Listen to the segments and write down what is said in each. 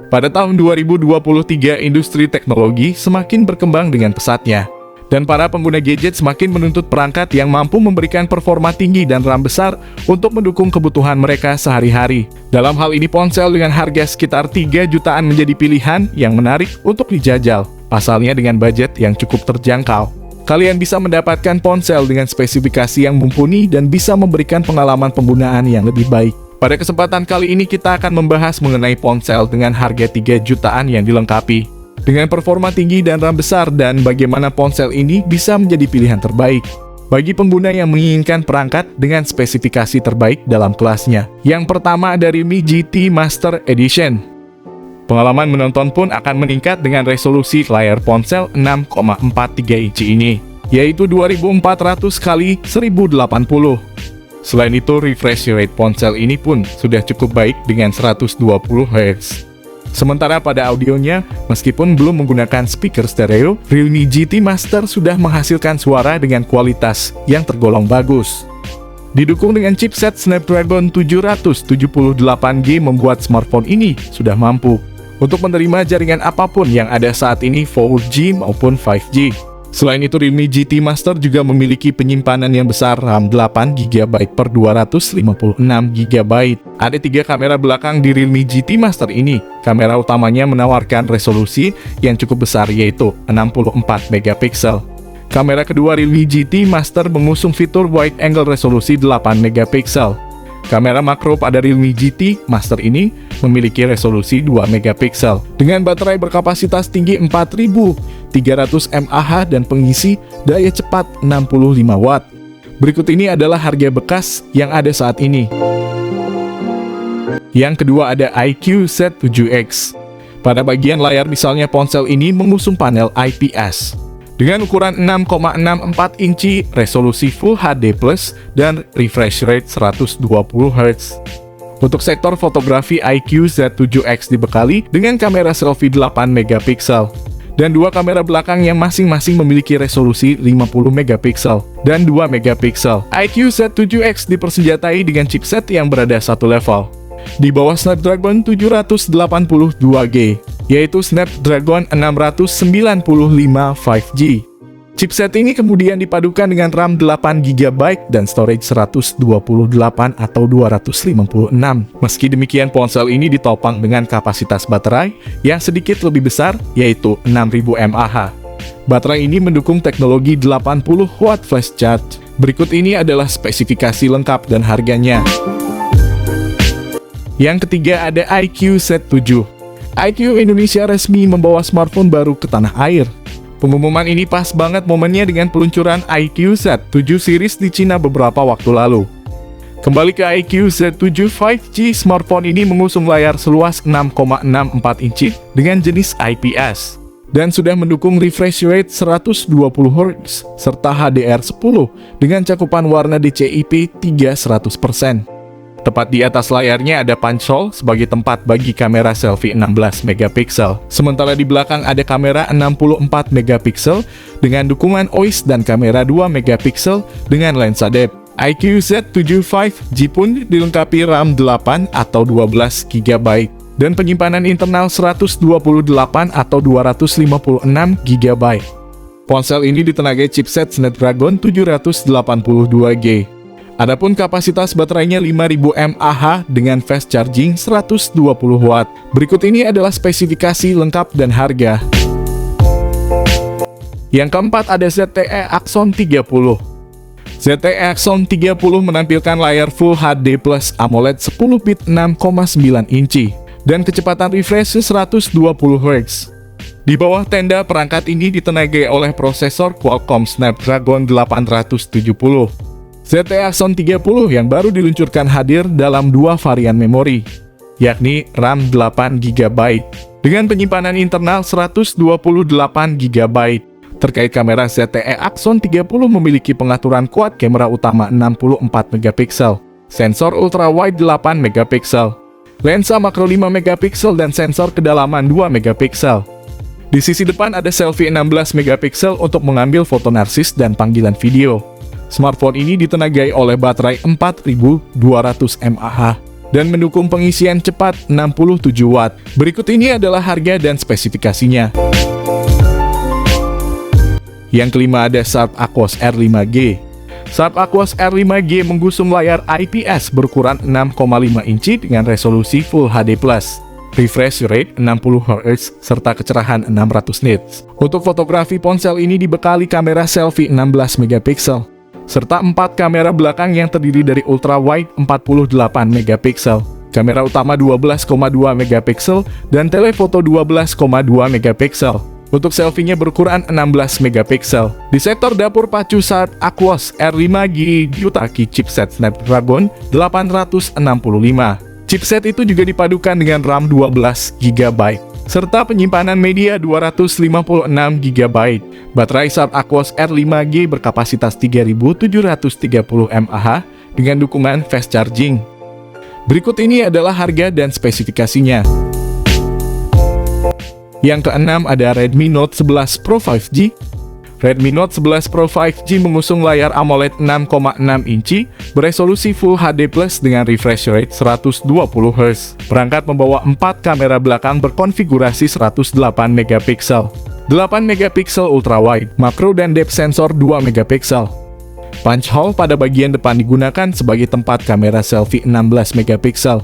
Pada tahun 2023, industri teknologi semakin berkembang dengan pesatnya. Dan para pengguna gadget semakin menuntut perangkat yang mampu memberikan performa tinggi dan RAM besar untuk mendukung kebutuhan mereka sehari-hari. Dalam hal ini, ponsel dengan harga sekitar 3 jutaan menjadi pilihan yang menarik untuk dijajal. Pasalnya dengan budget yang cukup terjangkau, kalian bisa mendapatkan ponsel dengan spesifikasi yang mumpuni dan bisa memberikan pengalaman penggunaan yang lebih baik. Pada kesempatan kali ini kita akan membahas mengenai ponsel dengan harga 3 jutaan yang dilengkapi dengan performa tinggi dan RAM besar, dan bagaimana ponsel ini bisa menjadi pilihan terbaik bagi pengguna yang menginginkan perangkat dengan spesifikasi terbaik dalam kelasnya. Yang pertama ada Realme GT Master Edition. Pengalaman menonton pun akan meningkat dengan resolusi layar ponsel 6,43 inci ini, yaitu 2400 x 1080. Selain itu, refresh rate ponsel ini pun sudah cukup baik dengan 120 Hz. Sementara pada audionya, meskipun belum menggunakan speaker stereo, Realme GT Master sudah menghasilkan suara dengan kualitas yang tergolong bagus. Didukung dengan chipset Snapdragon 778G, membuat smartphone ini sudah mampu untuk menerima jaringan apapun yang ada saat ini, 4G maupun 5G. Selain itu, Realme GT Master juga memiliki penyimpanan yang besar, RAM 8GB per 256GB. Ada 3 kamera belakang di Realme GT Master ini. Kamera utamanya menawarkan resolusi yang cukup besar, yaitu 64MP. Kamera kedua Realme GT Master mengusung fitur wide angle resolusi 8MP. Kamera makro pada Realme GT Master ini memiliki resolusi 2MP dengan baterai berkapasitas tinggi 4300 mAh dan pengisi daya cepat 65 Watt. Berikut ini adalah harga bekas yang ada saat ini. Yang kedua ada iQOO Z7X. Pada bagian layar misalnya, ponsel ini mengusung panel IPS dengan ukuran 6,64 inci, resolusi Full HD+, dan refresh rate 120 Hz. Untuk sektor fotografi, iQOO Z7X dibekali dengan kamera selfie 8MP dan 2 kamera belakang yang masing-masing memiliki resolusi 50MP dan 2MP. iQOO Z7X dipersenjatai dengan chipset yang berada satu level di bawah Snapdragon 785G, yaitu Snapdragon 695 5G. Chipset ini kemudian dipadukan dengan RAM 8GB dan storage 128 atau 256. Meski demikian, ponsel ini ditopang dengan kapasitas baterai yang sedikit lebih besar, yaitu 6000 mAh. Baterai ini mendukung teknologi 80W flash charge. Berikut ini adalah spesifikasi lengkap dan harganya. Yang ketiga ada iQOO Z7. iQOO Indonesia resmi membawa smartphone baru ke tanah air. Pengumuman ini pas banget momennya dengan peluncuran iQOO Z7 series di Cina beberapa waktu lalu. Kembali ke iQOO Z7 5G, smartphone ini mengusung layar seluas 6,64 inci dengan jenis IPS dan sudah mendukung refresh rate 120 Hz serta HDR10 dengan cakupan warna DCI-P 300%. Tepat di atas layarnya ada punch hole sebagai tempat bagi kamera selfie 16MP. Sementara di belakang ada kamera 64MP dengan dukungan OIS dan kamera 2MP dengan lensa depth. iQOO Z7 5G pun dilengkapi RAM 8 atau 12GB dan penyimpanan internal 128 atau 256GB. Ponsel ini ditenagai chipset Snapdragon 782G. Adapun kapasitas baterainya 5000 mAh dengan fast charging 120 Watt. Berikut ini adalah spesifikasi lengkap dan harga. Yang keempat ada ZTE Axon 30. ZTE Axon 30 menampilkan layar Full HD Plus AMOLED 10 bit 6,9 inci dan kecepatan refresh 120 Hz. Di bawah tenda, perangkat ini ditenagai oleh prosesor Qualcomm Snapdragon 870. ZTE Axon 30 yang baru diluncurkan hadir dalam 2 varian memori, yakni RAM 8GB dengan penyimpanan internal 128GB. Terkait kamera, ZTE Axon 30 memiliki pengaturan quad kamera utama 64MP, sensor ultrawide 8MP, lensa makro 5MP dan sensor kedalaman 2MP. Di sisi depan ada selfie 16MP untuk mengambil foto narsis dan panggilan video. Smartphone ini ditenagai oleh baterai 4200 mAh dan mendukung pengisian cepat 67 Watt. Berikut ini adalah harga dan spesifikasinya. Yang kelima ada Sharp Aquos R5G. Sharp Aquos R5G menggusung layar IPS berukuran 6,5 inci dengan resolusi Full HD+, refresh rate 60 Hz, serta kecerahan 600 nits. Untuk fotografi, ponsel ini dibekali kamera selfie 16 megapiksel, serta 4 kamera belakang yang terdiri dari ultra wide 48 megapiksel, kamera utama 12,2 megapiksel, dan telefoto 12,2 megapiksel. Untuk selfie-nya berukuran 16 megapiksel. Di sektor dapur pacu Sharp Aquos R5G diutaki chipset Snapdragon 865. Chipset itu juga dipadukan dengan RAM 12 GB, serta penyimpanan media 256 GB. Baterai Sharp Aquos R5G berkapasitas 3730 mAh dengan dukungan fast charging. Berikut ini adalah harga dan spesifikasinya. Yang keenam ada Redmi Note 11 Pro 5G. Redmi Note 11 Pro 5G mengusung layar AMOLED 6,6 inci beresolusi Full HD+ dengan refresh rate 120 Hz. Perangkat membawa 4 kamera belakang berkonfigurasi 108 megapiksel, 8 megapiksel ultrawide, makro dan depth sensor 2 megapiksel. Punch hole pada bagian depan digunakan sebagai tempat kamera selfie 16 megapiksel.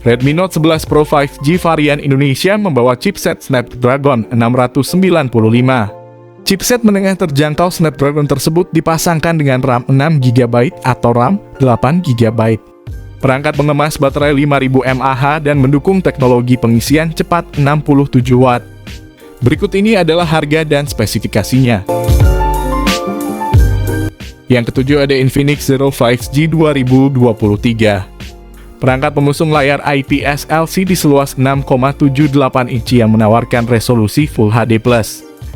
Redmi Note 11 Pro 5G varian Indonesia membawa chipset Snapdragon 695. Chipset menengah terjangkau Snapdragon tersebut dipasangkan dengan RAM 6 GB atau RAM 8 GB. Perangkat mengemas baterai 5000 mAh dan mendukung teknologi pengisian cepat 67 Watt. Berikut ini adalah harga dan spesifikasinya. Yang ketujuh ada Infinix Zero 5G 2023. Perangkat pengusung layar IPS LCD seluas 6,78 inci yang menawarkan resolusi Full HD+,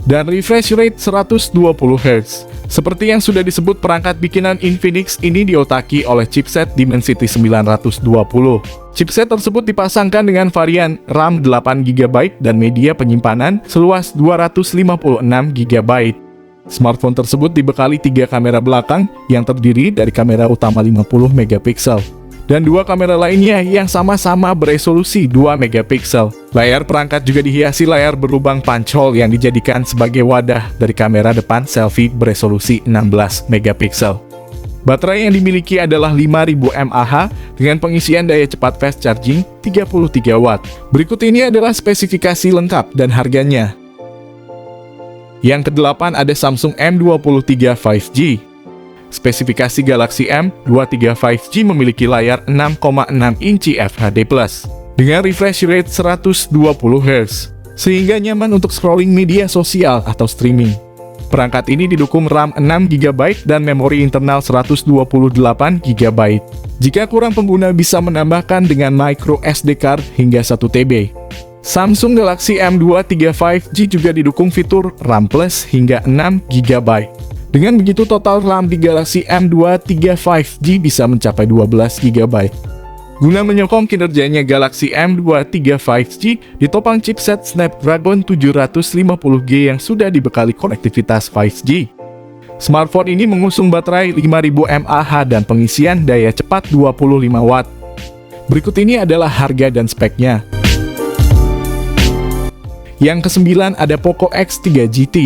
dan refresh rate 120 Hz. Seperti yang sudah disebut, perangkat bikinan Infinix ini diotaki oleh chipset Dimensity 920. Chipset tersebut dipasangkan dengan varian RAM 8 GB dan media penyimpanan seluas 256 GB. Smartphone tersebut dibekali 3 kamera belakang yang terdiri dari kamera utama 50 megapiksel dan 2 kamera lainnya yang sama-sama beresolusi 2 megapiksel. Layar perangkat juga dihiasi layar berlubang punch hole yang dijadikan sebagai wadah dari kamera depan selfie beresolusi 16 megapiksel. Baterai yang dimiliki adalah 5000 mAh dengan pengisian daya cepat fast charging 33 Watt. Berikut ini adalah spesifikasi lengkap dan harganya. Yang kedelapan ada Samsung M23 5G. Spesifikasi Galaxy M23 5G memiliki layar 6,6 inci FHD+, dengan refresh rate 120 Hz, sehingga nyaman untuk scrolling media sosial atau streaming. Perangkat ini didukung RAM 6 GB dan memori internal 128 GB. Jika kurang, pengguna bisa menambahkan dengan micro SD card hingga 1 TB. Samsung Galaxy M23 5G juga didukung fitur RAM Plus hingga 6 GB. Dengan begitu, total RAM di Galaxy M23 5G bisa mencapai 12 GB. Guna menyokong kinerjanya, Galaxy M23 5G ditopang chipset Snapdragon 750G yang sudah dibekali konektivitas 5G. Smartphone ini mengusung baterai 5000 mAh dan pengisian daya cepat 25 Watt. Berikut ini adalah harga dan speknya. Yang kesembilan ada Poco X3 GT.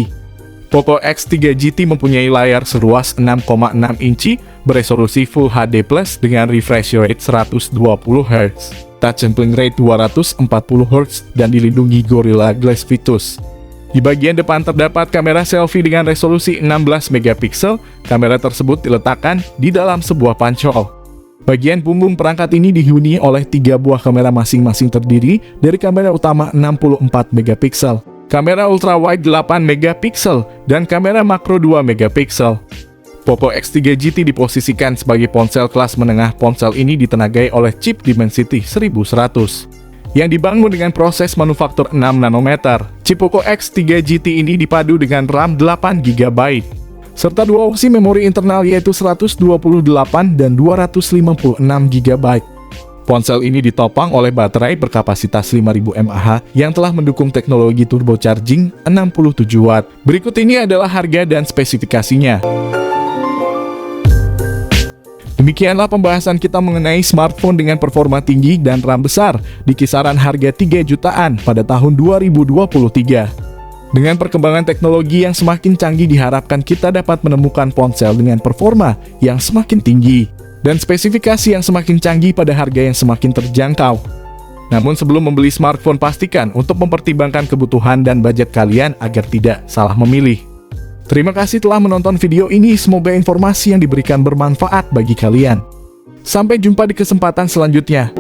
Poco X3 GT mempunyai layar seluas 6,6 inci beresolusi Full HD+ dengan refresh rate 120 Hz, touch sampling rate 240 Hz, dan dilindungi Gorilla Glass Victus. Di bagian depan terdapat kamera selfie dengan resolusi 16 megapiksel. Kamera tersebut diletakkan di dalam sebuah punch hole. Bagian punggung perangkat ini dihuni oleh 3 buah kamera masing-masing terdiri dari kamera utama 64 megapiksel, kamera ultrawide 8 megapiksel, dan kamera makro 2 megapiksel. Poco X3 GT diposisikan sebagai ponsel kelas menengah. Ponsel ini ditenagai oleh chip Dimensity 1100 yang dibangun dengan proses manufaktur 6 nanometer. Chip Poco X3 GT ini dipadu dengan RAM 8 GB, serta 2 opsi memori internal yaitu 128 dan 256 GB. Ponsel ini ditopang oleh baterai berkapasitas 5000 mAh yang telah mendukung teknologi turbocharging 67 Watt. Berikut ini adalah harga dan spesifikasinya. Demikianlah pembahasan kita mengenai smartphone dengan performa tinggi dan RAM besar di kisaran harga 3 jutaan pada tahun 2023. Dengan perkembangan teknologi yang semakin canggih diharapkan kita dapat menemukan ponsel dengan performa yang semakin tinggi dan spesifikasi yang semakin canggih pada harga yang semakin terjangkau. Namun sebelum membeli smartphone pastikan untuk mempertimbangkan kebutuhan dan budget kalian agar tidak salah memilih. Terima kasih telah menonton video ini, semoga informasi yang diberikan bermanfaat bagi kalian. Sampai jumpa di kesempatan selanjutnya.